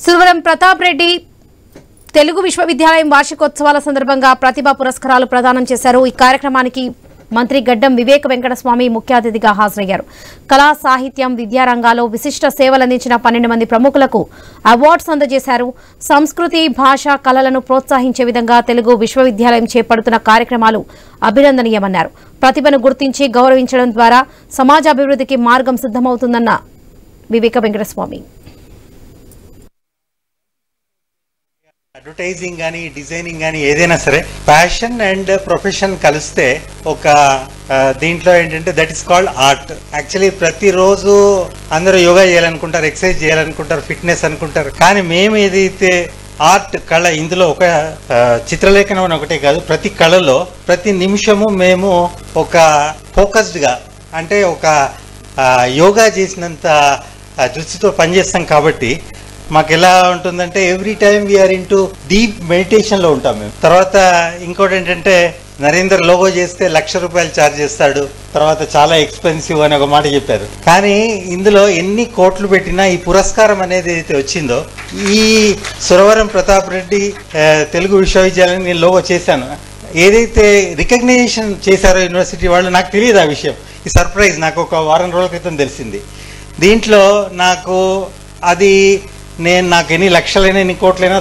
సురవరం ప్రతాప్ రెడ్డి తెలుగు విశ్వవిద్యాలయం వార్షికోత్సవాల సందర్భంగా ప్రతిభా పురస్కారాలు ప్రదానం చేశారు. ఈ కార్యక్రమానికి మంత్రి గడ్డం వివేక వెంకటస్వామి ముఖ్య అతిథిగా హాజరయ్యారు. కళా సాహిత్యం విద్యారంగాల్లో విశిష్ట సేవలందించిన 12 మంది ప్రముఖులకు అవార్డ్స్ అందజేశారు. సంస్కృతి భాష కళలను ప్రోత్సహించే విధంగా తెలుగు విశ్వవిద్యాలయం చేపడుతున్న కార్యక్రమాలు అభినందనీయమన్నారు. ప్రతిభను గుర్తించి గౌరవించడం ద్వారా సమాజ అభివృద్ధికి మార్గం సిద్ధమవుతుందన్న వివేక వెంకటస్వామి. అడ్వర్టైజింగ్ కానీ డిజైనింగ్ కానీ ఏదైనా సరే ప్యాషన్ అండ్ ప్రొఫెషన్ కలిస్తే ఒక దీంట్లో ఏంటంటే that is called art. Actually ప్రతిరోజు అందరూ యోగా చేయాలనుకుంటారు, ఎక్సర్సైజ్ చేయాలనుకుంటారు, ఫిట్నెస్ అనుకుంటారు. కానీ మేము ఏదైతే ఆర్ట్ కళ ఇందులో ఒక చిత్రలేఖనం అని ఒకటే కాదు, ప్రతి కళలో ప్రతి నిమిషము మేము ఒక ఫోకస్డ్గా అంటే ఒక యోగా చేసినంత దృష్టితో పనిచేస్తాం. కాబట్టి మాకు ఎలా ఉంటుందంటే every time we are into deep మెడిటేషన్లో ఉంటాం మేము. తర్వాత ఇంకోటి ఏంటంటే నరేందర్ లోగో చేస్తే ₹1,00,000 ఛార్జ్ చేస్తాడు, తర్వాత చాలా ఎక్స్పెన్సివ్ అని ఒక మాట చెప్పారు. కానీ ఇందులో ఎన్ని కోట్లు పెట్టినా ఈ పురస్కారం అనేది ఏదైతే వచ్చిందో, ఈ సురవరం ప్రతాప్ రెడ్డి తెలుగు విశ్వవిద్యాలయం నేను లోగో చేశాను. ఏదైతే రికగ్నైజేషన్ చేశారో యూనివర్సిటీ వాళ్ళు, నాకు తెలియదు ఆ విషయం. ఈ సర్ప్రైజ్ నాకు ఒక వారం రోజుల క్రితం తెలిసింది. దీంట్లో నాకు అది నాకు ఎన్ని లక్షలైనా ఎన్ని కోట్లైనా